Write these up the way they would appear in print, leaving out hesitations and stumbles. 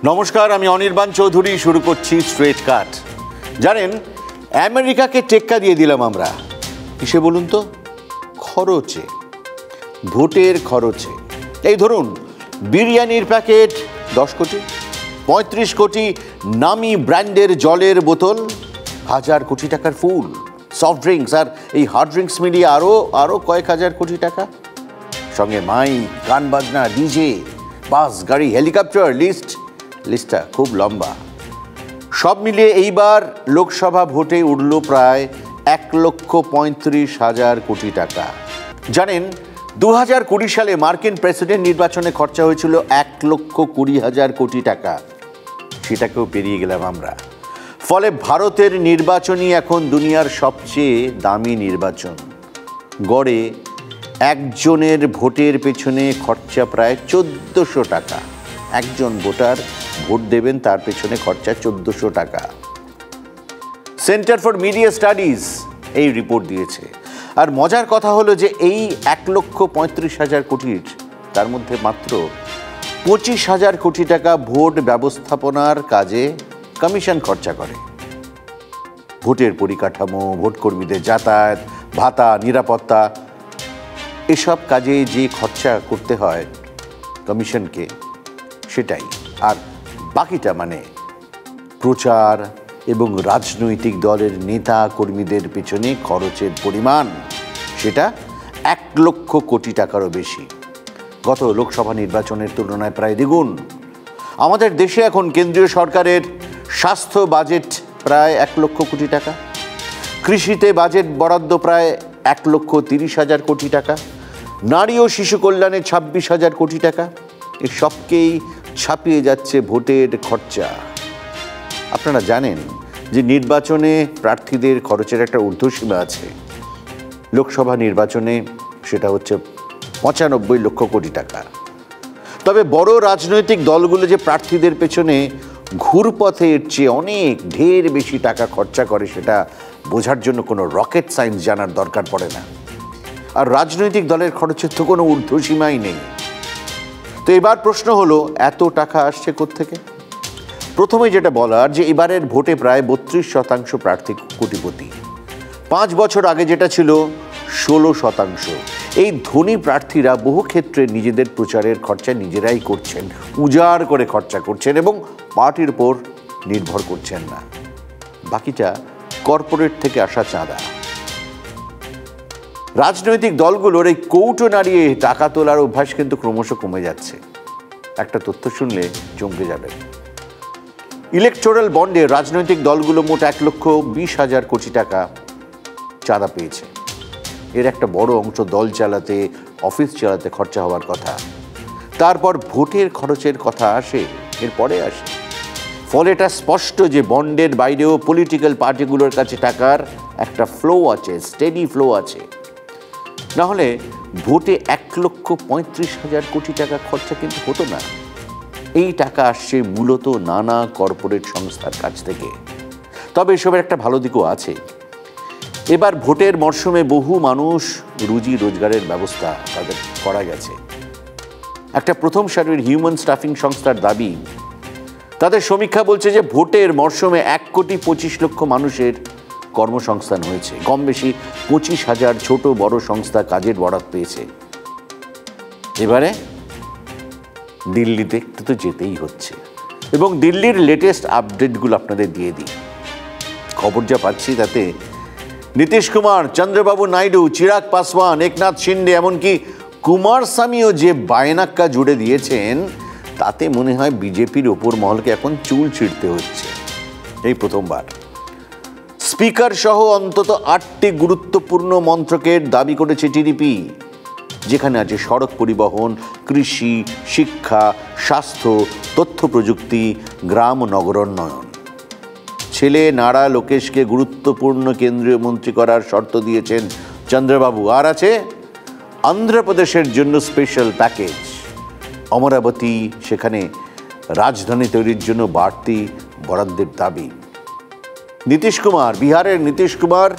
নমস্কার, আমি অনির্বাণ চৌধুরী। শুরু করছি স্ট্রেট কাট। জানেন, আমেরিকাকে টেক্কা দিয়ে দিলাম আমরা। কিসে বলুন তো? খরচে, ভোটের খরচে। এই ধরুন, বিরিয়ানির প্যাকেট 10 কোটি, 35 কোটি নামি ব্র্যান্ডের জলের বোতল, 1000 কোটি টাকার ফুল, সফট ড্রিঙ্কস আর এই হার্ড ড্রিঙ্কস মিলিয়ে আরও কয়েক হাজার কোটি টাকা। সঙ্গে মাইক, গান বাজনা, ডিজে, বাস, গাড়ি, হেলিকপ্টার, লিস্টটা খুব লম্বা। সব মিলিয়ে এইবার লোকসভা ভোটে উঠল প্রায় 1,35,000 কোটি টাকা। জানেন, 2020 সালে মার্কিন প্রেসিডেন্ট নির্বাচনে খরচা হয়েছিল 1,20,000 কোটি টাকা। সেটাকেও পেরিয়ে গেলাম আমরা। ফলে ভারতের নির্বাচনই এখন দুনিয়ার সবচেয়ে দামি নির্বাচন। গড়ে একজনের ভোটের পেছনে খরচা প্রায় 1400 টাকা। একজন ভোটার ভোট দেবেন, তার পেছনে খরচা 1400 টাকা। সেন্টার ফর মিডিয়া স্টাডিজ এই রিপোর্ট দিয়েছে। আর মজার কথা হলো যে এই 1,35,000 কোটির তার মধ্যে মাত্র 25,000 কোটি টাকা ভোট ব্যবস্থাপনার কাজে কমিশন খরচা করে। ভোটের পরিকাঠামো, ভোটকর্মীদের যাতায়াত, ভাতা, নিরাপত্তা, এসব কাজে যে খরচা করতে হয় কমিশনকে, সেটাই। আর বাকিটা মানে প্রচার এবং রাজনৈতিক দলের নেতা কর্মীদের পেছনে খরচের পরিমাণ, সেটা 1,00,000 কোটি টাকারও বেশি। গত লোকসভা নির্বাচনের তুলনায় প্রায় দ্বিগুণ। আমাদের দেশে এখন কেন্দ্রীয় সরকারের স্বাস্থ্য বাজেট প্রায় 1,00,000 কোটি টাকা, কৃষিতে বাজেট বরাদ্দ প্রায় 1,30,000 কোটি টাকা, নারী ও শিশু কল্যাণে 26,000 কোটি টাকা। এই সবকেই ছাপিয়ে যাচ্ছে ভোটের খরচা। আপনারা জানেন যে নির্বাচনে প্রার্থীদের খরচের একটা ঊর্ধ্বসীমা আছে। লোকসভা নির্বাচনে সেটা হচ্ছে 95 লক্ষ কোটি টাকা। তবে বড় রাজনৈতিক দলগুলো যে প্রার্থীদের পেছনে ঘুরপথের চেয়ে অনেক ঢের বেশি টাকা খরচা করে, সেটা বোঝার জন্য কোনো রকেট সায়েন্স জানার দরকার পড়ে না। আর রাজনৈতিক দলের খরচের তো কোনো ঊর্ধ্বসীমাই নেই। তো এবার প্রশ্ন হলো, এত টাকা আসছে কোত্থেকে? প্রথমে যেটা বলার, যে এবারের ভোটে প্রায় 32% প্রার্থী কোটিপতি। 5 বছর আগে যেটা ছিল 16%। এই ধনী প্রার্থীরা বহু ক্ষেত্রে নিজেদের প্রচারের খরচা নিজেরাই করছেন, উজাড় করে খরচা করছেন এবং পার্টির উপর নির্ভর করছেন না। বাকিটা কর্পোরেট থেকে আসা চাঁদা। রাজনৈতিক দলগুলোর এই কৌটো নাড়িয়ে টাকা তোলার অভ্যাস কিন্তু ক্রমশ কমে যাচ্ছে। একটা তথ্য শুনলে চমকে যাবে। ইলেকটোরাল বন্ডে রাজনৈতিক দলগুলো মোট 1,20,000 কোটি টাকা চাঁদা পেয়েছে। এর একটা বড় অংশ দল চালাতে, অফিস চালাতে খরচা হওয়ার কথা। তারপর ভোটের খরচের কথা আসে, এরপরে আসে। ফলে এটা স্পষ্ট যে বন্ডের বাইরেও পলিটিক্যাল পার্টিগুলোর কাছে টাকার একটা ফ্লো আছে, স্টেডি ফ্লো আছে। না হলে ভোটে 1,35,000 কোটি টাকা খরচা কিন্তু হতো না। এই টাকা আসছে মূলত নানা কর্পোরেট সংস্থার কাছ থেকে। তবে এসবের একটা ভালো দিকও আছে। এবার ভোটের মরশুমে বহু মানুষ রুজি রোজগারের ব্যবস্থা তাদের করা গেছে। একটা প্রথম সারির হিউম্যান স্টাফিং সংস্থার দাবি, তাদের সমীক্ষা বলছে যে ভোটের মরশুমে 1,25,00,000 মানুষের কর্মসংস্থান হয়েছে। কম বেশি 25,000 ছোট বড় সংস্থা কাজের বরাত পেয়েছে। এবারে দিল্লিতে একটু তো যেতেই হচ্ছে এবং দিল্লির লেটেস্ট আপডেটগুলো আপনাদের দিয়ে দিই। খবর যা পাচ্ছি তাতে নীতিশ কুমার, চন্দ্রবাবু নাইডু, চিরাগ পাসওয়ান, একনাথ শিন্ডে, এমনকি কুমারস্বামীও যে বায়নাক্কা জুড়ে দিয়েছেন, তাতে মনে হয় বিজেপির ওপর মহলকে এখন চুল ছিঁড়তে হচ্ছে। এই প্রথমবার স্পিকার সহ অন্তত 8টি গুরুত্বপূর্ণ মন্ত্রকের দাবি করেছে টিডিপি, যেখানে আছে সড়ক পরিবহন, কৃষি, শিক্ষা, স্বাস্থ্য, তথ্য প্রযুক্তি, গ্রাম ও নগরোন্নয়ন। ছেলে নাড়া লোকেশকে গুরুত্বপূর্ণ কেন্দ্রীয় মন্ত্রী করার শর্ত দিয়েছেন চন্দ্রবাবু। আর আছে অন্ধ্রপ্রদেশের জন্য স্পেশাল প্যাকেজ। অমরাবতী, সেখানে রাজধানী তৈরির জন্য বাড়তি বরাদ্দের দাবি। নীতিশ কুমার, বিহারের নীতিশ কুমার,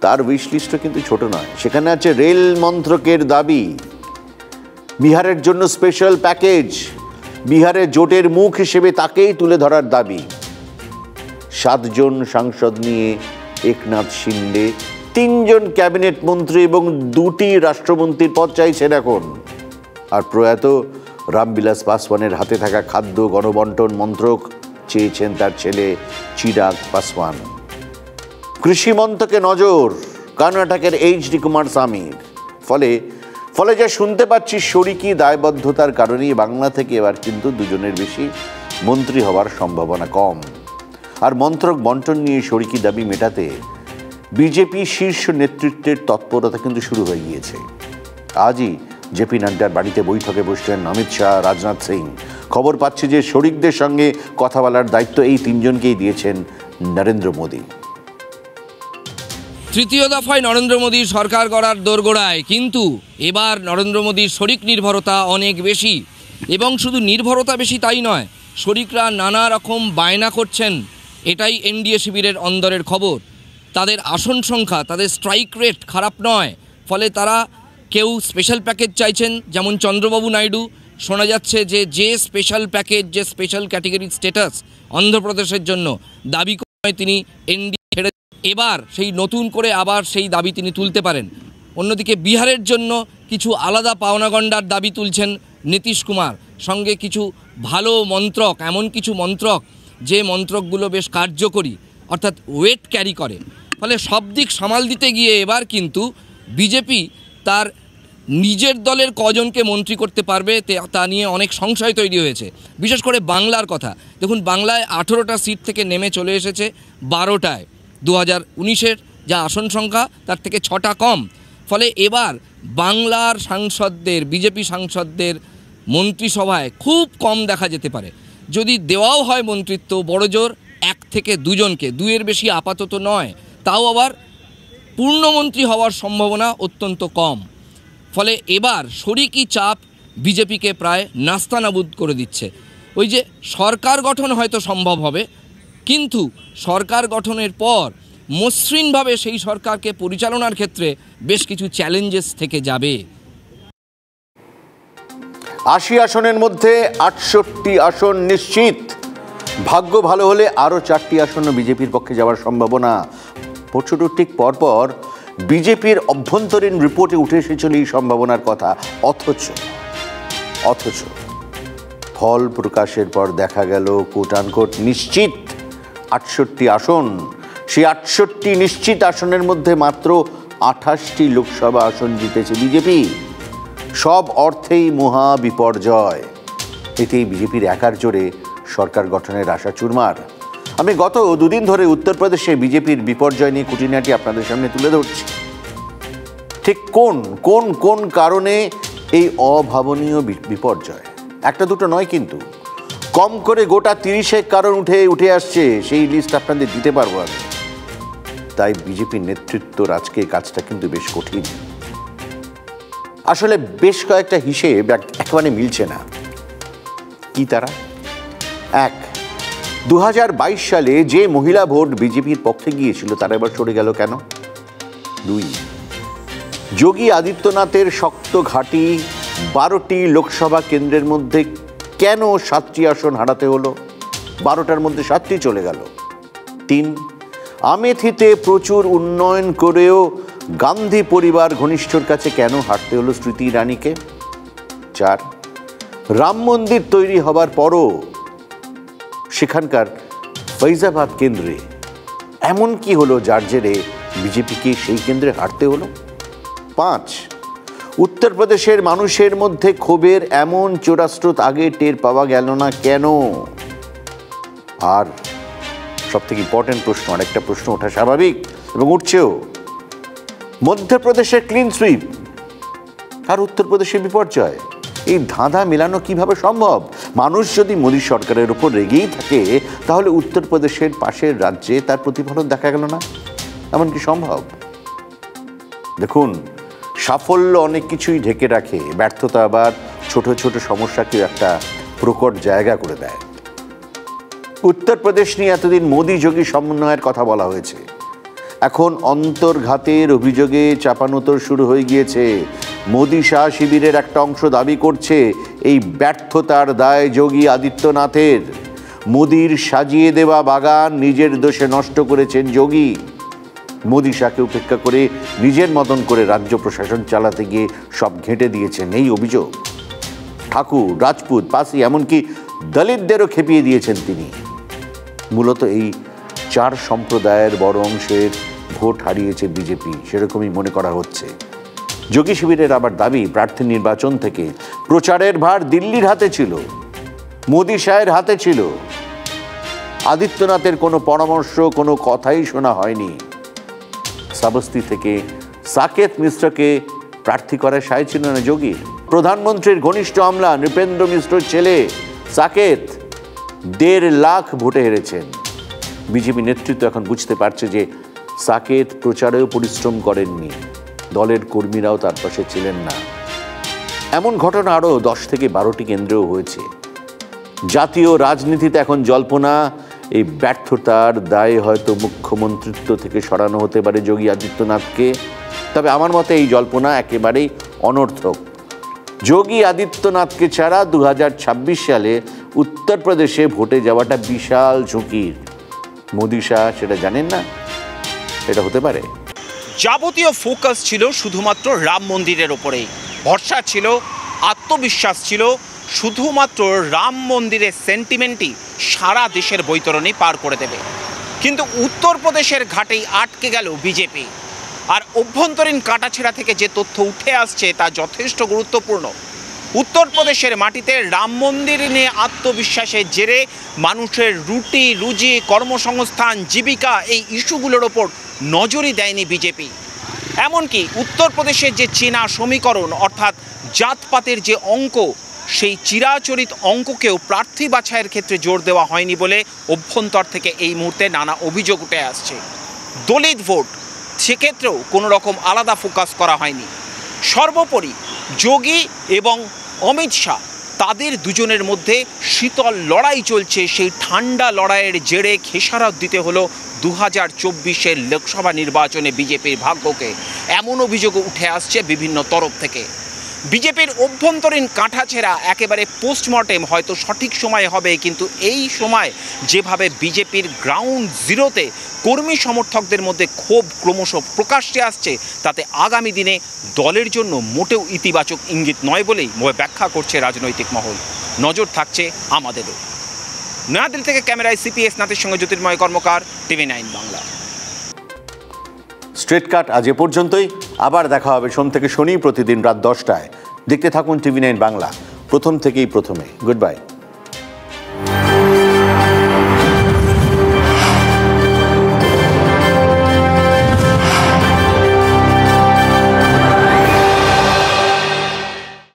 তার উইশ লিস্টও কিন্তু ছোট নয়। সেখানে আছে রেল মন্ত্রকের দাবি, বিহারের জন্য স্পেশাল প্যাকেজ, বিহারে জোটের মুখ হিসেবে তাকেই তুলে ধরার দাবি। 7 জন সাংসদ নিয়ে একনাথ শিন্ডে 3 জন ক্যাবিনেট মন্ত্রী এবং 2টি রাষ্ট্রমন্ত্রীর পদ চাইছেন এখন। আর প্রয়াত রামবিলাস পাসওয়ানের হাতে থাকা খাদ্য গণবন্টন মন্ত্রক চেয়েছেন তার ছেলে চিরাগ পাসওয়ান। কৃষি মন্ত্রকে নজর কর্ণাটকের এইচ.ডি. কুমারস্বামীর। ফলে যা শুনতে পাচ্ছি, শরিকি দায়বদ্ধতার কারণেই বাংলা থেকে এবার কিন্তু 2 জনের বেশি মন্ত্রী হওয়ার সম্ভাবনা কম। আর মন্ত্রক বন্টন নিয়ে শরিকি দাবি মেটাতে বিজেপি শীর্ষ নেতৃত্বের তৎপরতা কিন্তু শুরু হয়ে গিয়েছে। আজই জেপি নাড্ডার বাড়িতে বৈঠকে বসলেন অমিত শাহ, রাজনাথ সিং। খবর পাচ্ছি যে শরিকদের সঙ্গে কথা বলার দায়িত্ব এই 3 জনকেই দিয়েছেন নরেন্দ্র মোদী। তৃতীয় দফায় নরেন্দ্র মোদীর সরকার গড়ার দোরগোড়ায়, কিন্তু এবার নরেন্দ্র মোদীর শরিক নির্ভরতা অনেক বেশি। এবং শুধু নির্ভরতা বেশি তাই নয়, শরিকরা নানা রকম বায়না করছেন। এটাই এনডিএ শিবিরের অন্দরের খবর। তাদের আসন সংখ্যা, তাদের স্ট্রাইক রেট খারাপ নয়। ফলে তারা কেউ স্পেশাল প্যাকেজ চাইছেন, যেমন চন্দ্রবাবু নাইডু। শোনা যাচ্ছে যে স্পেশাল প্যাকেজ, যে স্পেশাল ক্যাটেগরি স্ট্যাটাস অন্ধ্রপ্রদেশের জন্য দাবি করে তিনি এনডিএ ছেড়ে এবার সেই নতুন করে আবার সেই দাবি তিনি তুলতে পারেন। অন্যদিকে বিহারের জন্য কিছু আলাদা পাওনাগণ্ডার দাবি তুলছেন নীতিশ কুমার। সঙ্গে কিছু ভালো মন্ত্রক, এমন কিছু মন্ত্রক যে মন্ত্রকগুলো বেশ কার্যকরী, অর্থাৎ ওয়েট ক্যারি করে। ফলে সব দিক সামাল দিতে গিয়ে এবার কিন্তু বিজেপি তার নিজের দলের কজনকে মন্ত্রী করতে পারবে তা নিয়ে অনেক সংশয় তৈরি হয়েছে। বিশেষ করে বাংলার কথা দেখুন, বাংলায় 18টা সিট থেকে নেমে চলে এসেছে 12টায়। 2019-এর যা আসন সংখ্যা তার থেকে 6টা কম। ফলে এবার বাংলার সাংসদদের, বিজেপি সাংসদদের মন্ত্রিসভায় খুব কম দেখা যেতে পারে। যদি দেওয়াও হয় মন্ত্রিত্ব, বড়জোর 1 থেকে 2 জনকে, 2-এর বেশি আপাতত নয়। তাও আবার পূর্ণমন্ত্রী হওয়ার সম্ভাবনা অত্যন্ত কম। ফলে এবার শরিকি চাপ বিজেপিকে প্রায় নাস্তানাবুদ করে দিচ্ছে। ওই যে সরকার গঠন হয়তো সম্ভব হবে, কিন্তু সরকার গঠনের পর মসৃণভাবে সেই সরকারকে পরিচালনার ক্ষেত্রে বেশ কিছু চ্যালেঞ্জেস থেকে যাবে। 80 আসনের মধ্যে 68 আসন নিশ্চিত। ভাগ্য ভালো হলে আরও 4টি আসন বিজেপির পক্ষে যাওয়ার সম্ভাবনা। পরশুর ঠিক পরপর বিজেপির অভ্যন্তরীণ রিপোর্টে উঠে এসেছিল এই সম্ভাবনার কথা। অথচ ফল প্রকাশের পর দেখা গেল কোট আনকোট নিশ্চিত 68 আসন। সেই 68 নিশ্চিত আসনের মধ্যে মাত্র 28টি লোকসভা আসন জিতেছে বিজেপি। সব অর্থেই মহা বিপর্যয়। এতেই বিজেপির একার জোরে সরকার গঠনের আশা চুরমার। আমি গত 2 দিন ধরে উত্তরপ্রদেশে বিজেপির বিপর্যয় নিয়ে খুঁটিনাটি আপনাদের সামনে তুলে ধরছি। ঠিক কোন কারণে এই অভাবনীয় বিপর্যয়? 1-2 নয়, কিন্তু কম করে গোটা 30 কারণ উঠে আসছে। সেই লিস্ট আপনাদের দিতে পারবো আমি। তাই বিজেপির নেতৃত্বর আজকে কাজটা কিন্তু বেশ কঠিন। আসলে বেশ কয়েকটা হিসেব একেবারে মিলছে না। কি তারা? 1, 2022 সালে যে মহিলা ভোট বিজেপির পক্ষে গিয়েছিল তারা এবার সরে গেল কেন? 2, যোগী আদিত্যনাথের শক্ত ঘাঁটি 12টি লোকসভা কেন্দ্রের মধ্যে কেন 7টি আসন হারাতে হলো? 12টার মধ্যে 7টি চলে গেল। 3, আমেথিতে প্রচুর উন্নয়ন করেও গান্ধী পরিবার ঘনিষ্ঠর কাছে কেন হারতে হলো স্মৃতি ইরানিকে? 4, রাম মন্দির তৈরি হবার পরও সেখানকার ফৈজাবাদ কেন্দ্রে এমন কি হলো যার জেরে বিজেপিকে সেই কেন্দ্রে হারতে হলো? 5, উত্তরপ্রদেশের মানুষের মধ্যে ক্ষোভের এমন চোরাস্রোত আগে টের পাওয়া গেল না কেন? আর সবথেকে ইম্পর্টেন্ট প্রশ্ন, আরেকটা প্রশ্ন ওঠা স্বাভাবিক এবং উঠছেও, মধ্যপ্রদেশের ক্লিন সুইপ আর উত্তরপ্রদেশের বিপর্যয়, এই ধাঁধা মেলানো কিভাবে সম্ভব? মানুষ যদি মোদী সরকারের উপর রেগেই থাকে, তাহলে উত্তরপ্রদেশের পাশের রাজ্যে তার প্রতিফলন দেখা গেল না, এমন কি সম্ভব? দেখুন, সাফল্য অনেক কিছুই ঢেকে রাখে, ব্যর্থতা আবার ছোট ছোট সমস্যাকেও একটা প্রকট জায়গা করে দেয়। উত্তরপ্রদেশ নিয়ে এতদিন মোদী যোগী সমন্বয়ের কথা বলা হয়েছে, এখন অন্তর্ঘাতের অভিযোগে চাপানোতর শুরু হয়ে গিয়েছে। মোদি শাহ শিবিরের একটা অংশ দাবি করছে এই ব্যর্থতার দায় যোগী আদিত্যনাথের। মোদির সাজিয়ে দেওয়া বাগান নিজের দোষে নষ্ট করেছেন যোগী। মোদি শাহকে উপেক্ষা করে নিজের মতন করে রাজ্য প্রশাসন চালাতে গিয়ে সব ঘেঁটে দিয়েছেন এই অভিযোগ। ঠাকুর, রাজপুত, পাসি, এমনকি দলিতদেরও খেপিয়ে দিয়েছেন তিনি। মূলত এই চার সম্প্রদায়ের বড় অংশের ভোট হারিয়েছে বিজেপি, সেরকমই মনে করা হচ্ছে। যোগী শিবিরের আবার দাবি প্রার্থী নির্বাচন থেকে প্রচারের ভার দিল্লির হাতে ছিল, মোদি শাহের হাতে ছিল। আদিত্যনাথের কোনো পরামর্শ, কোনো কথাই শোনা হয়নি। সাবস্তি থেকে সাকেত মিশ্রকে প্রার্থী করার সায় ছিল না যোগীর। প্রধানমন্ত্রীর ঘনিষ্ঠ আমলা নৃপেন্দ্র মিশ্রর ছেলে সাকেত 1.5 লাখ ভোটে হেরেছেন। বিজেপি নেতৃত্ব এখন বুঝতে পারছে যে সাকেত প্রচারেও পরিশ্রম করেননি, দলের কর্মীরাও তার পাশে ছিলেন না। এমন ঘটনা আরও 10 থেকে 12টি কেন্দ্রেও হয়েছে। জাতীয় রাজনীতিতে এখন জল্পনা এই ব্যর্থতার দায়ে হয়তো মুখ্যমন্ত্রিত্ব থেকে সরানো হতে পারে যোগী আদিত্যনাথকে। তবে আমার মতে এই জল্পনা একেবারেই অনর্থক। যোগী আদিত্যনাথকে ছাড়া 2026 সালে উত্তরপ্রদেশে ভোটে যাওয়াটা বিশাল ঝুঁকির। মোদি শাহ সেটা জানেন না, এটা হতে পারে। যাবতীয় ফোকাস ছিল শুধুমাত্র রাম মন্দিরের ওপরেই, ভরসা ছিল, আত্মবিশ্বাস ছিল, শুধুমাত্র রাম মন্দিরের সেন্টিমেন্টই সারা দেশের বৈতরণী পার করে দেবে। কিন্তু উত্তরপ্রদেশের ঘাটেই আটকে গেল বিজেপি। আর অভ্যন্তরীণ কাটাছেঁড়া থেকে যে তথ্য উঠে আসছে তা যথেষ্ট গুরুত্বপূর্ণ। উত্তরপ্রদেশের মাটিতে রাম মন্দির নিয়ে আত্মবিশ্বাসের জেরে মানুষের রুটি রুজি, কর্মসংস্থান, জীবিকা এই ইস্যুগুলোর ওপর নজরই দেয়নি বিজেপি। এমনকি উত্তরপ্রদেশের যে চীনা সমীকরণ অর্থাৎ জাতপাতের যে অঙ্ক, সেই চিরাচরিত অঙ্ককেও প্রার্থী বাছাইয়ের ক্ষেত্রে জোর দেওয়া হয়নি বলে অভ্যন্তর থেকে এই মুহূর্তে নানা অভিযোগ উঠে আসছে। দলিত ভোট, সেক্ষেত্রেও কোনো রকম আলাদা ফোকাস করা হয়নি। সর্বোপরি যোগী এবং অমিত শাহ তাদের দুজনের মধ্যে শীতল লড়াই চলছে। সেই ঠান্ডা লড়াইয়ের জেরে খেসারত দিতে হলো 2024-এর লোকসভা নির্বাচনে বিজেপির ভাগ্যকে, এমন অভিযোগ উঠে আসছে বিভিন্ন তরফ থেকে। বিজেপির অভ্যন্তরীণ কাঁটাছেঁড়া একেবারে পোস্টমর্টেম হয়তো সঠিক সময় হবে, কিন্তু এই সময় যেভাবে বিজেপির গ্রাউন্ড জিরোতে কর্মী সমর্থকদের মধ্যে ক্ষোভ ক্রমশ প্রকাশ্যে আসছে, তাতে আগামী দিনে দলের জন্য মোটেও ইতিবাচক ইঙ্গিত নয় বলেই ব্যাখ্যা করছে রাজনৈতিক মহল। নজর থাকছে আমাদেরও। নয়াদিল্লি থেকে ক্যামেরায় সিপিএস নাথের সঙ্গে জ্যোতির্ময় কর্মকার, TV9 বাংলা। স্ট্রেট কাট আজ এ পর্যন্তই। আবার দেখা হবে সোম থেকে শনি প্রতিদিন রাত 10টায়। দেখতে থাকুন TV9 বাংলা, প্রথম থেকেই প্রথমে। Good bye.